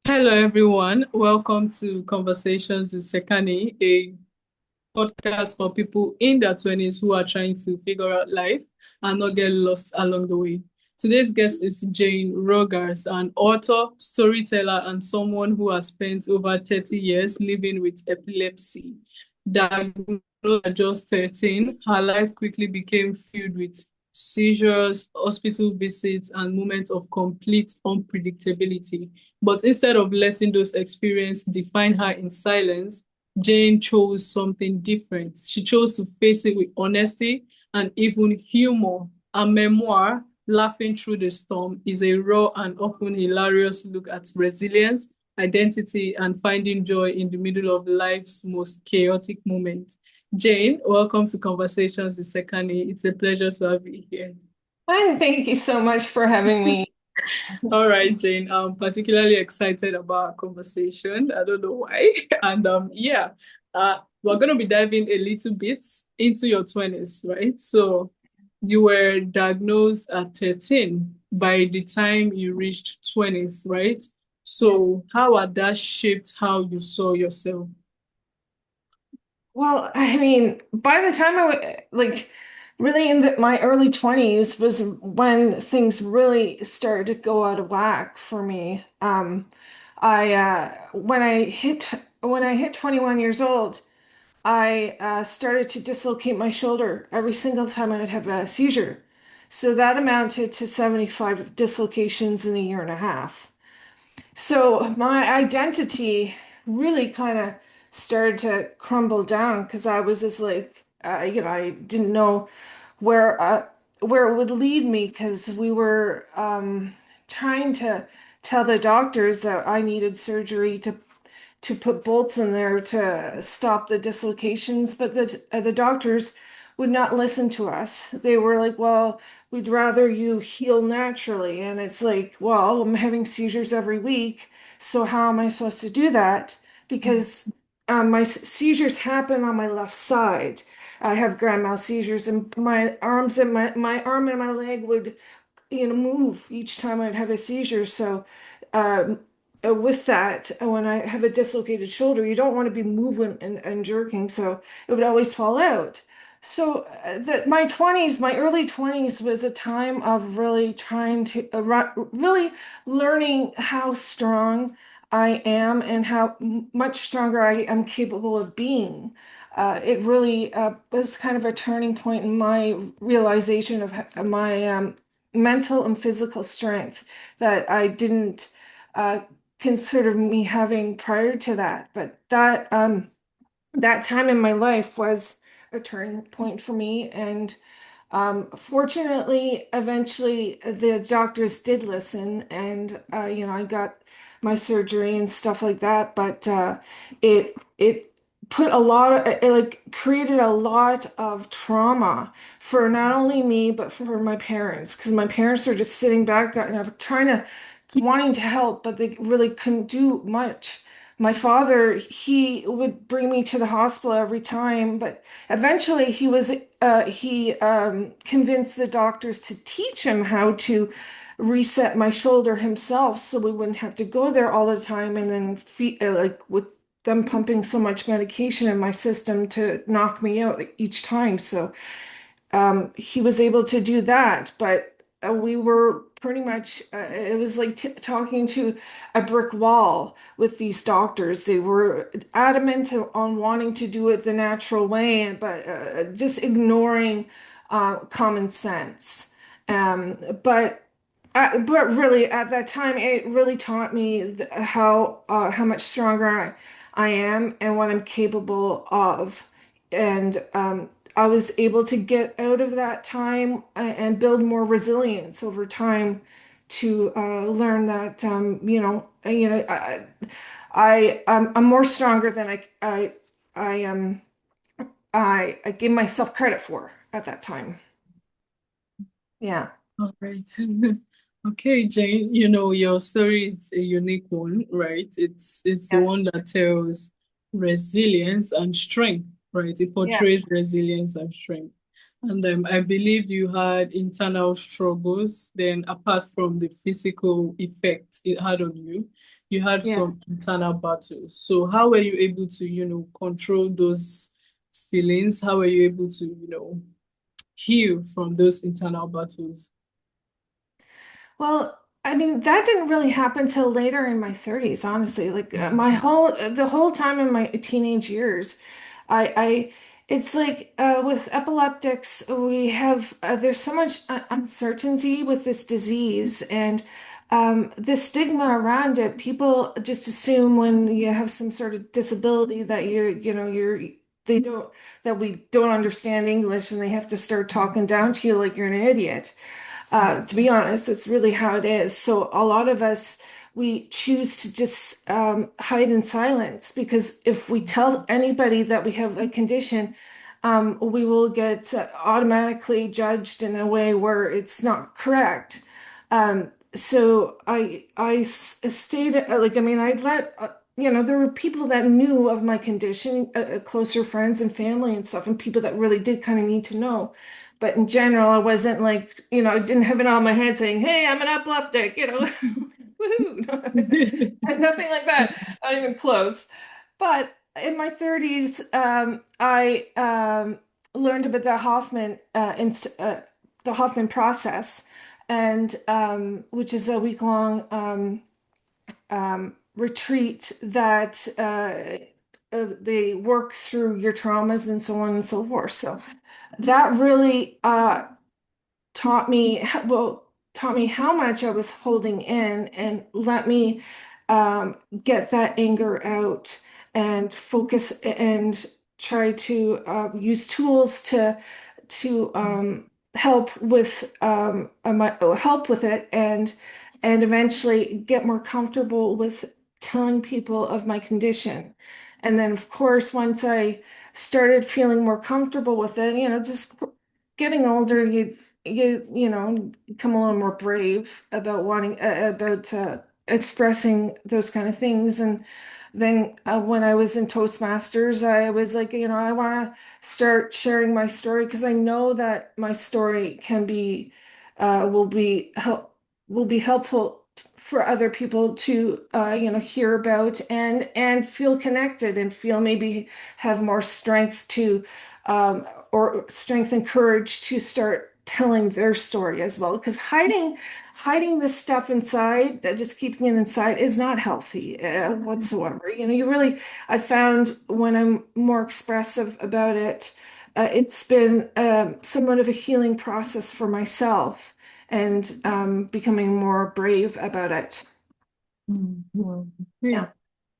Hello, everyone. Welcome to Conversations with Sekani, a podcast for people in their 20s who are trying to figure out life and not get lost along the way. Today's guest is Jane Rogers, an author, storyteller, and someone who has spent over 30 years living with epilepsy. Diagnosed at just 13, her life quickly became filled with seizures, hospital visits, and moments of complete unpredictability. But instead of letting those experiences define her in silence, Jane chose something different. She chose to face it with honesty and even humor. Her memoir, Laughing Through the Storm, is a raw and often hilarious look at resilience, identity, and finding joy in the middle of life's most chaotic moments. Jane, welcome to Conversations with Sekani. It's a pleasure to have you here. Hi, thank you so much for having me. All right, Jane. I'm particularly excited about our conversation. I don't know why. And yeah, we're gonna be diving a little bit into your 20s, right? So you were diagnosed at 13 by the time you reached 20s, right? Yes. So how had that shaped how you saw yourself? Well, I mean, by the time like really in my early 20s was when things really started to go out of whack for me. I when I hit 21 years old, I started to dislocate my shoulder every single time I would have a seizure. So that amounted to 75 dislocations in a year and a half. So my identity really kind of started to crumble down because I was just like, I didn't know where uh, where it would lead me because we were trying to tell the doctors that I needed surgery to put bolts in there to stop the dislocations, but the doctors would not listen to us. They were like, "Well, we'd rather you heal naturally." And it's like, "Well, I'm having seizures every week, so how am I supposed to do that?" Because my seizures happen on my left side. I have grand mal seizures, and my arms and my arm and my leg would move each time I'd have a seizure. So, with that, when I have a dislocated shoulder, you don't want to be moving and jerking, so it would always fall out. So, my 20s, my early 20s was a time of really trying to, really learning how strong I am and how much stronger I am capable of being. It really was kind of a turning point in my realization of my mental and physical strength that I didn't uh, consider me having prior to that. But that time in my life was a turning point for me. And fortunately, eventually the doctors did listen, and I got my surgery and stuff like that. But it put a lot of it like created a lot of trauma for not only me but for my parents because my parents were just sitting back and trying to wanting to help, but they really couldn't do much. My father, he would bring me to the hospital every time, but eventually he convinced the doctors to teach him how to reset my shoulder himself so we wouldn't have to go there all the time and then like with them pumping so much medication in my system to knock me out each time. So he was able to do that, but we were pretty much, it was like t talking to a brick wall with these doctors. They were adamant on wanting to do it the natural way, but just ignoring common sense. Um, but but really, at that time, it really taught me how much stronger I am and what I'm capable of. And I was able to get out of that time and build more resilience over time to learn that I'm more stronger than I I gave myself credit for at that time. Yeah. All right. Okay, Jane, your story is a unique one, right? It's the Yes. one that tells resilience and strength, right? It Yeah. portrays resilience and strength. And I believed you had internal struggles. Then, apart from the physical effect it had on you, you had Yes. some internal battles. So, how were you able to, control those feelings? How were you able to, heal from those internal battles? Well, I mean, that didn't really happen till later in my 30s, honestly. Like the whole time in my teenage years, I it's like with epileptics, we have there's so much uncertainty with this disease and the stigma around it. People just assume when you have some sort of disability that they don't that we don't understand English and they have to start talking down to you like you're an idiot. To be honest, that's really how it is. So a lot of us, we choose to just hide in silence because if we tell anybody that we have a condition, we will get automatically judged in a way where it's not correct. So stayed like I mean I let there were people that knew of my condition, closer friends and family and stuff, and people that really did kind of need to know. But in general, I wasn't like, I didn't have it on my head saying, "Hey, I'm an epileptic," Woohoo. Nothing like that. Not even close. But in my 30s, I learned about the Hoffman process, and which is a week-long retreat that they work through your traumas and so on and so forth. So that really taught me how much I was holding in and let me get that anger out and focus and try to use tools to help with it and eventually get more comfortable with telling people of my condition. And then, of course, once I started feeling more comfortable with it, just getting older, you become a little more brave about wanting about expressing those kind of things. And then when I was in Toastmasters, I was like, I want to start sharing my story because I know that my story can be will be helpful for other people to hear about and feel connected and feel maybe have more strength to or strength and courage to start telling their story as well because hiding this stuff inside, just keeping it inside is not healthy whatsoever. You really, I found when I'm more expressive about it, it's been somewhat of a healing process for myself and becoming more brave about it. Wow. Okay. Yeah.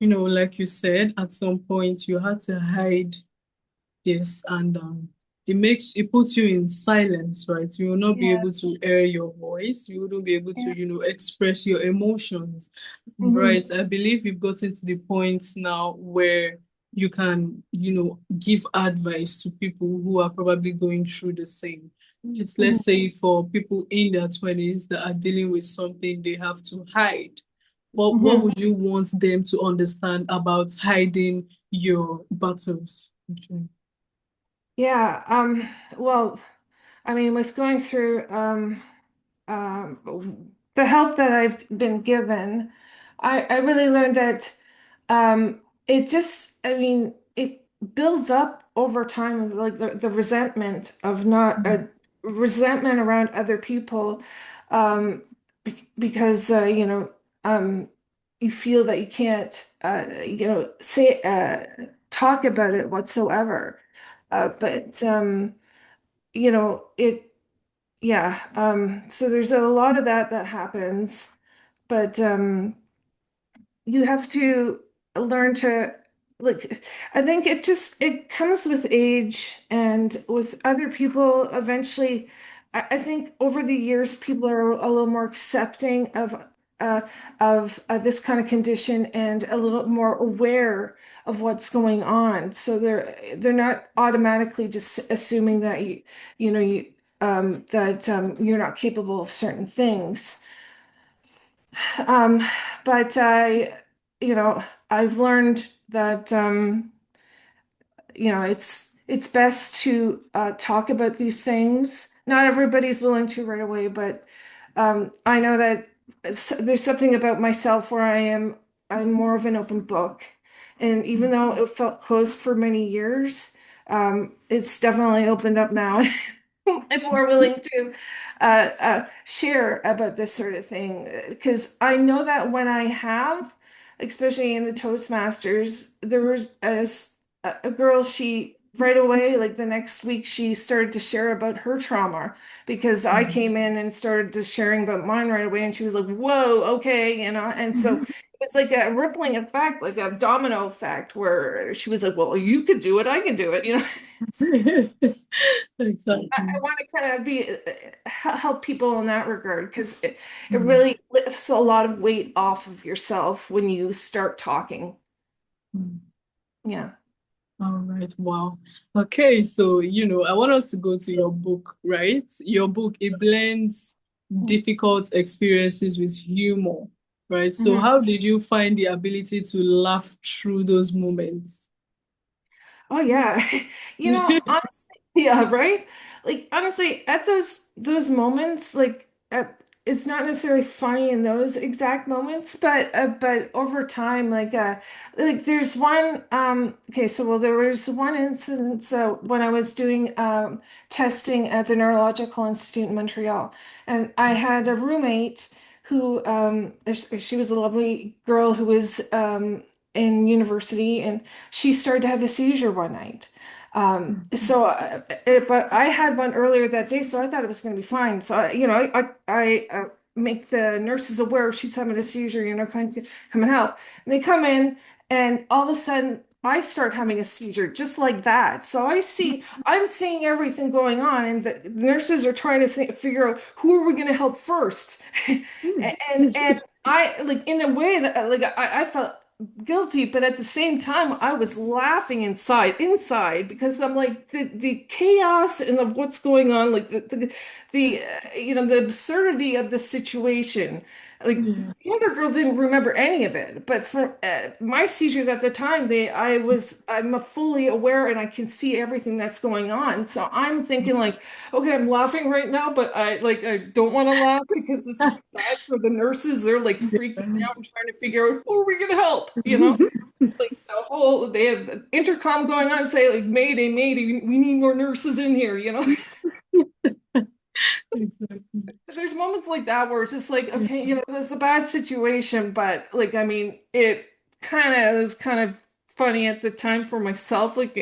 Like you said, at some point you had to hide this, and it puts you in silence, right? You will not be Yeah. able to air your voice. You wouldn't be able to, Yeah. express your emotions, Hmm. right? I believe you've gotten to the point now where you can, give advice to people who are probably going through the same. It's, let's say, for people in their 20s that are dealing with something they have to hide. What Hmm. would you want them to understand about hiding your battles? Yeah. Well, I mean, with going through the help that I've been given, I really learned that it just, I mean, it builds up over time, like the resentment of not resentment around other people, because you feel that you can't, say talk about it whatsoever. But it yeah, so there's a lot of that happens, but you have to learn to like I think it comes with age and with other people eventually. I think over the years people are a little more accepting uh of this kind of condition and a little more aware of what's going on. So they're not automatically just assuming that you're not capable of certain things. Um, but I've learned that, it's it's best to talk about these things. Not everybody's willing to right away, but I know that there's something about myself where I'm more of an open book. And even though it felt closed for many years, it's definitely opened up now. I'm more willing to share about this sort of thing because I know that when I have, especially in the Toastmasters, there was a girl, she right away, like the next week, she started to share about her trauma because I came in and started to sharing about mine right away, and she was like, "Whoa, okay," and so it's like a rippling effect, like a domino effect, where she was like, "Well, you could do it, I can do it." I Exactly. want to kind of be help people in that regard because it really lifts a lot of weight off of yourself when you start talking. Mm. Yeah. All right. Wow. Okay. So, I want us to go to your book, right? Your book, it blends difficult experiences with humor, right? So, Mhm. how did you find the ability to laugh through those moments? Oh yeah. Honestly, yeah, right? Like honestly, at those moments, it's not necessarily funny in those exact moments, but over time, like there's one okay, so well there was one instance when I was doing testing at the Neurological Institute in Montreal, and I had a roommate who she was a lovely girl who was in university, and she started to have a seizure one night. But I had one earlier that day, so I thought it was going to be fine. So, I make the nurses aware she's having a seizure, come and help. And they come in, and all of a sudden, I start having a seizure just like that. So I'm seeing everything going on, and the nurses are trying to figure out who are we going to help first. And I like in a way that I felt guilty, but at the same time, I was laughing inside, because I'm like the chaos and of what's going on, like the absurdity of the situation. Like Yeah. the other girl didn't remember any of it, but for my seizures at the time, I'm fully aware and I can see everything that's going on. So I'm thinking like, okay, I'm laughing right now, but I don't want to laugh because this is bad for the nurses. They're like freaking out and trying to figure out who are we gonna help, like they have the intercom going on, say like Mayday, Mayday, we need more nurses in here. Exactly. There's moments like that where it's just like, okay, this is a bad situation, but like, I mean, it kind of is kind of funny at the time for myself, like,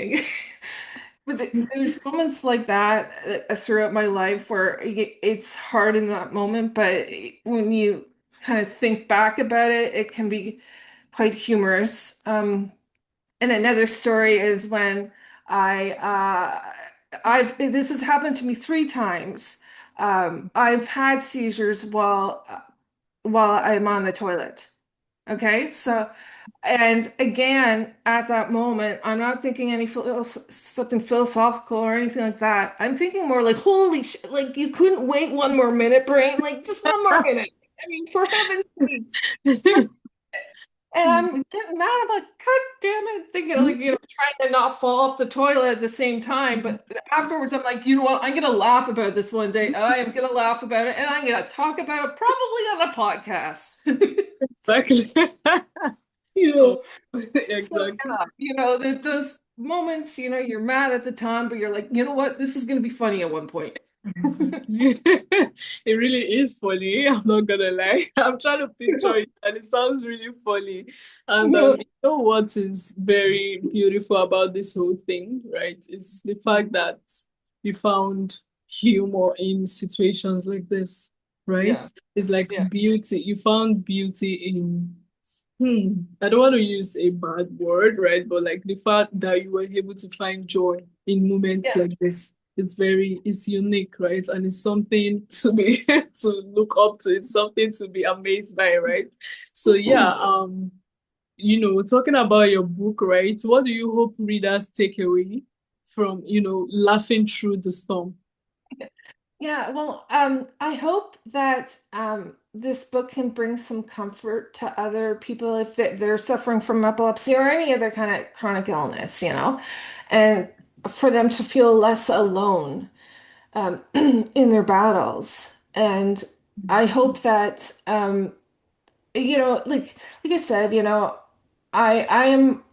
but there's moments like that throughout my life where it's hard in that moment, but when you kind of think back about it, it can be quite humorous. And another story is when I've this has happened to me 3 times. I've had seizures while I'm on the toilet. Okay, so and again at that moment, I'm not thinking something philosophical or anything like that. I'm thinking more like, holy shit, like you couldn't wait one more minute, brain, like just one more minute. I mean, for heaven's sakes. And I'm getting mad. I'm like, God damn it, thinking like, trying to not fall off the toilet at the same time. But afterwards, I'm like, you know what? I'm gonna laugh about this one day. I am gonna laugh about it, and I'm gonna talk about it probably on a podcast. Exactly. You Oh, know, so exactly. yeah, those moments, you're mad at the time, but you're like, you know what? This is gonna be funny at one point. Exactly. It really is funny. I'm not gonna lie. I'm trying to picture it, and it sounds really funny. And Yeah, what is very beautiful about this whole thing, right? Is the fact that you found humor in situations like this, right? yeah, It's like yeah, beauty. You found beauty in, I don't want to use a bad word, right? But like the fact that you were able to find joy in moments yeah. like this, it's unique, right? And it's something to be to look up to. It's something to be amazed by, right? So yeah, talking about your book, right? What do you hope readers take away from, laughing through the storm? Yeah, well, I hope that this book can bring some comfort to other people if they're suffering from epilepsy or any other kind of chronic illness, and for them to feel less alone in their battles. And I hope that like I said, I am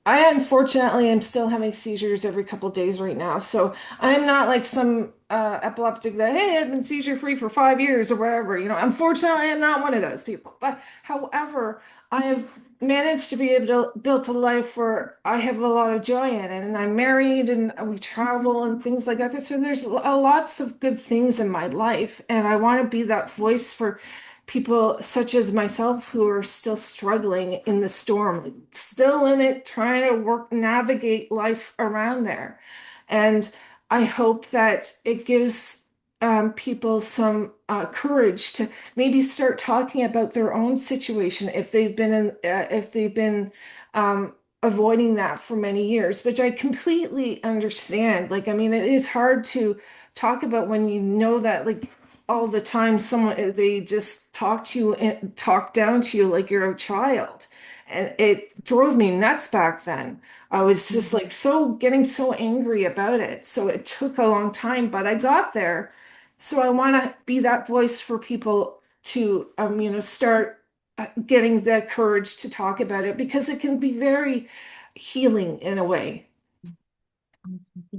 I unfortunately am still having seizures every couple of days right now. So I'm not like some epileptic that, hey, I've been seizure free for 5 years or whatever. Unfortunately, I'm not one of those people. But however, I have managed to be able to build a life where I have a lot of joy in it. And I'm married and we travel and things like that. So there's lots of good things in my life. And I want to be that voice for people such as myself who are still struggling in the storm, still in it, trying to navigate life around there. And I hope that it gives people some courage to maybe start talking about their own situation if they've been avoiding that for many years, which I completely understand. Like, I mean, it is hard to talk about when you know that, like, all the time they just talk to you and talk down to you like you're a child, and it drove me nuts back then. I was just like getting so angry about it, so it took a long time, but I got there. So I want to be that voice for people to start getting the courage to talk about it, because it can be very healing in a way. Okay.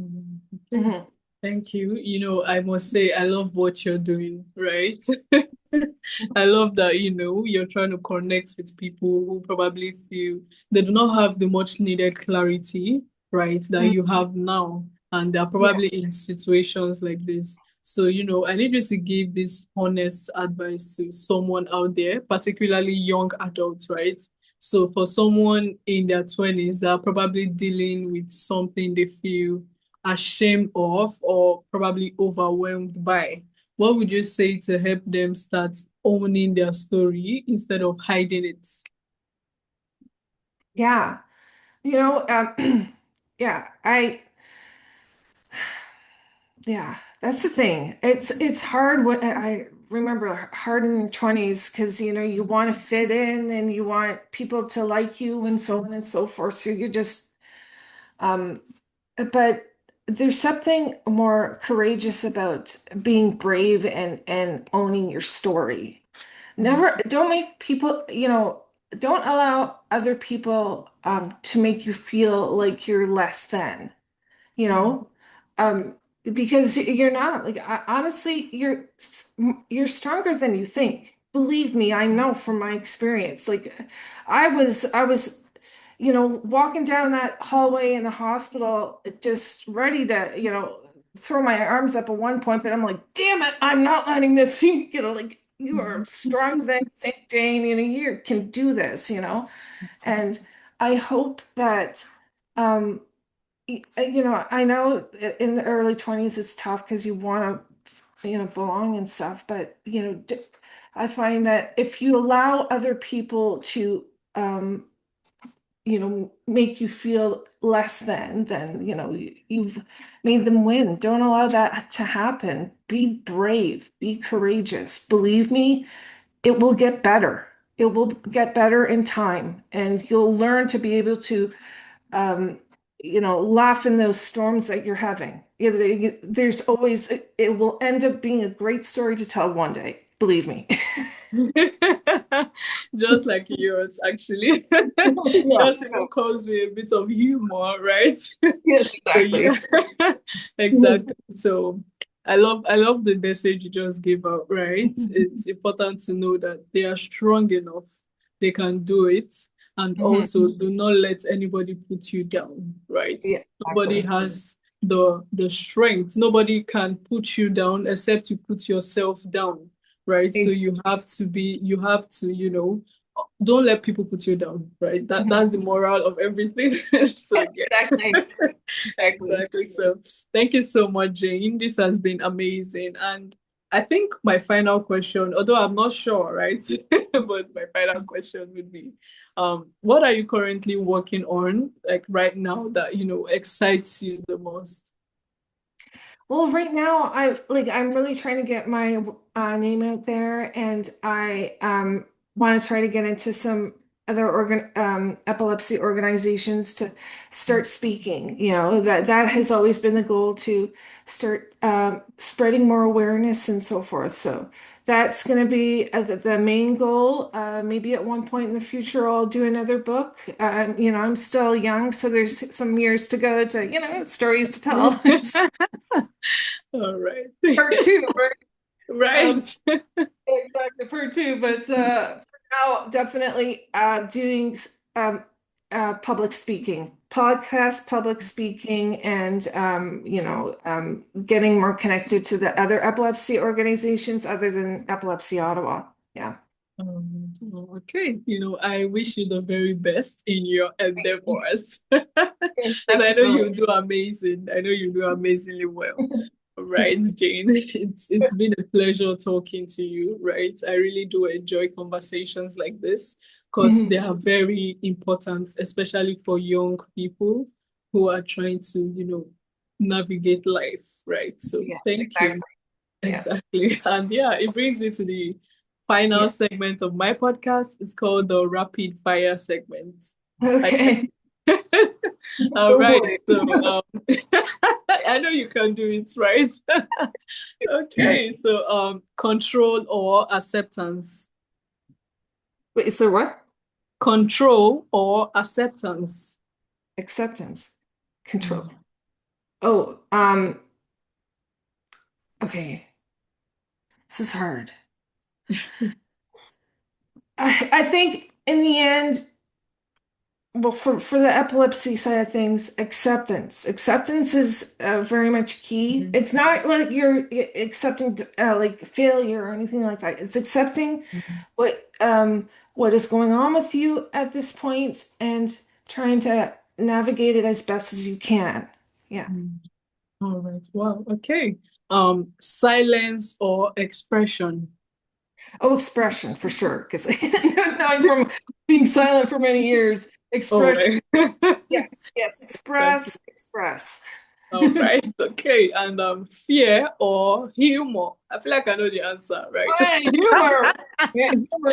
Mhm. Thank you. I must say, I love what you're doing, right? I love that, you're trying to connect with people who probably feel they do not have the much needed clarity, right, that you Mhm. have now. And they're Yeah. probably in situations like this. So, I need you to give this honest advice to someone out there, particularly young adults, right? So for someone in their 20s that are probably dealing with something they feel ashamed of or probably overwhelmed by, what would you say to help them start owning their story instead of hiding it? Yeah. Yeah, that's the thing. It's hard when I remember hard in your 20s, because you want to fit in and you want people to like you and so on and so forth. So you're just um but there's something more courageous about being brave and owning your story. Never don't make people, don't allow other people to make you feel like you're less than, you know, um, because you're not. Like, honestly, you're stronger than you think. Believe me, I know from my experience. Like, I was walking down that hallway in the hospital, just ready to, throw my arms up at one point, but I'm like, damn it, I'm not letting this, like, you are stronger than St. Jane, you can do this. And I hope that, um, I know in the early 20s it's tough because you want to, belong and stuff, but, I find that if you allow other people to, make you feel less than, then, you've made them win. Don't allow that to happen. Be brave, be courageous. Believe me, it will get better. It will get better in time, and you'll learn to be able to um, laugh in those storms that you're having. There's always, it will end up being a great story to tell one day. Believe me. Just like yours, actually. Yeah. Yours even comes with a bit of humor, right? Yes, So exactly. yeah, exactly. So I love the message you just gave out, right? It's important to know that they are strong enough, they can do it, and Mhm. also do not let anybody put you down, right? Yeah, Nobody exactly. has the strength. Nobody can put you down except you put yourself down, right? So Ex- you have to, don't let people put you down, right? That's Mhm. the moral of everything. So Exactly. yeah. Exactly. Exactly. So thank you so much, Jane. This has been amazing. And I think my final question, although I'm not sure, right? But my final question would be, what are you currently working on, like right now, that excites you the most? Well, right now I'm really trying to get my name out there, and I want to try to get into some other epilepsy organizations to start speaking. You know, that has always been the goal, to start spreading more awareness and so forth. So that's going to be the main goal. Maybe at one point in the future, I'll do another book. You know, I'm still young, so there's some years to go to, you know, stories to tell. All right. Part two, right? Right. Exactly, part two. But for now, definitely doing public speaking, podcast public speaking, and getting more connected to the other epilepsy organizations other than Epilepsy Ottawa. Yeah. Okay. I wish you the very best in your endeavors. And And thank I you know for you do amazing. I know you do amazingly well. Right, Jane. It's been a pleasure talking to you, right? I really do enjoy conversations like this because they Mhm. are very important, especially for young people who are trying to, navigate life, right? So Yeah, thank you. exactly. Yeah. Exactly. And yeah, it brings me to the final Yeah. segment of my podcast. It's called the rapid fire segment. I Okay. All Oh right. boy. So I know you can do it, right? Okay. So control or acceptance. Wait, so what? Control or acceptance. Acceptance. Control. Mm. Oh, okay. This is hard. I think in the end, well, for the epilepsy side of things, acceptance. Acceptance is very much key. Mhm. It's not like you're accepting like failure or anything like that. It's accepting Mhm. what is going on with you at this point and trying to navigate it as best as you can. Yeah. Mhm. All right. Wow. Okay. Silence or expression. Oh, expression for sure. Because knowing from being silent for many years, All expression. right. Yes, yes, Exactly. express, express. All right. Okay. And fear or humor. I feel like I know the answer, right? Oh, yeah, humor. Yeah, humor.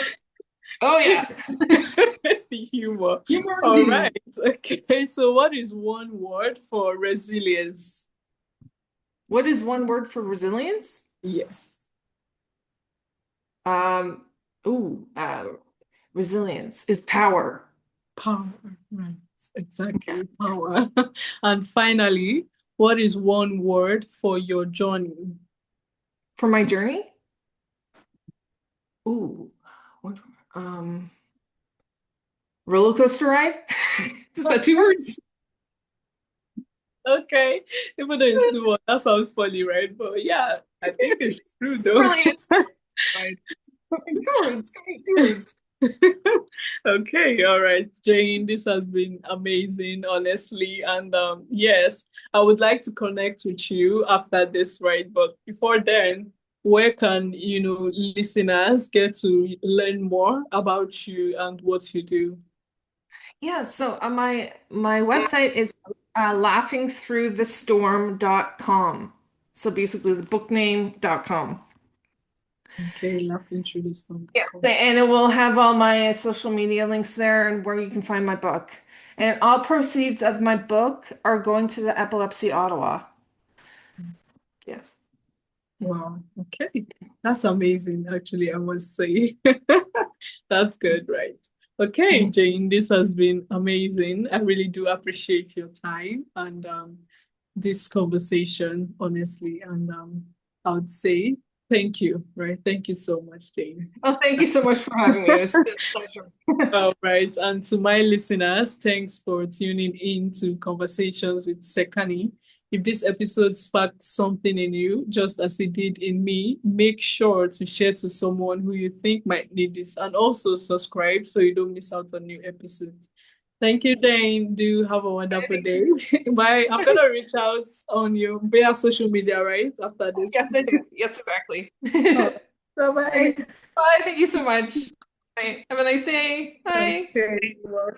Oh, yeah. The humor. Humor All right. indeed. Okay. So, what is one word for resilience? What is one word for resilience? Yes. Um, resilience is power. Power. Right. Exactly. Power. And finally, what is one word for your journey? For my journey? Ooh, what, um, roller coaster ride? Is that two words? Okay. Even though it's too much, that sounds funny, right? But yeah, I think it's true though. Really, it's right. Two words. Two words. Okay, all right, Jane, this has been amazing, honestly. And yes, I would like to connect with you after this, right? But before then, where can, listeners get to learn more about you and what you do? Yeah, so my website is laughingthroughthestorm.com. So basically the book name.com. Okay, Yes, laughingthroughthestorm.com. and it will have all my social media links there and where you can find my book. And all proceeds of my book are going to the Epilepsy Ottawa. Yes. Wow. Okay. That's amazing, actually, I must say. That's good, right? Okay, Mhm. Jane, this has been amazing. I really do appreciate your time and this conversation, honestly. And I would say thank you, right? Thank you so much, Jane. Well, thank you so much for having me. It was a pleasure. All right. And to my listeners, thanks for tuning in to Conversations with Sekani. If this episode sparked something in you, just as it did in me, make sure to share to someone who you think might need this and also subscribe so you don't miss out on new episodes. Thank you, Jane. Do have a wonderful Thank day. you. Bye. I'm gonna reach out on you via social media, right? After this. Yes, I do. Yes, exactly. Oh, bye bye. Okay. Bye. Thank you so much. Bye. Have a nice day. Bye. Okay. Well,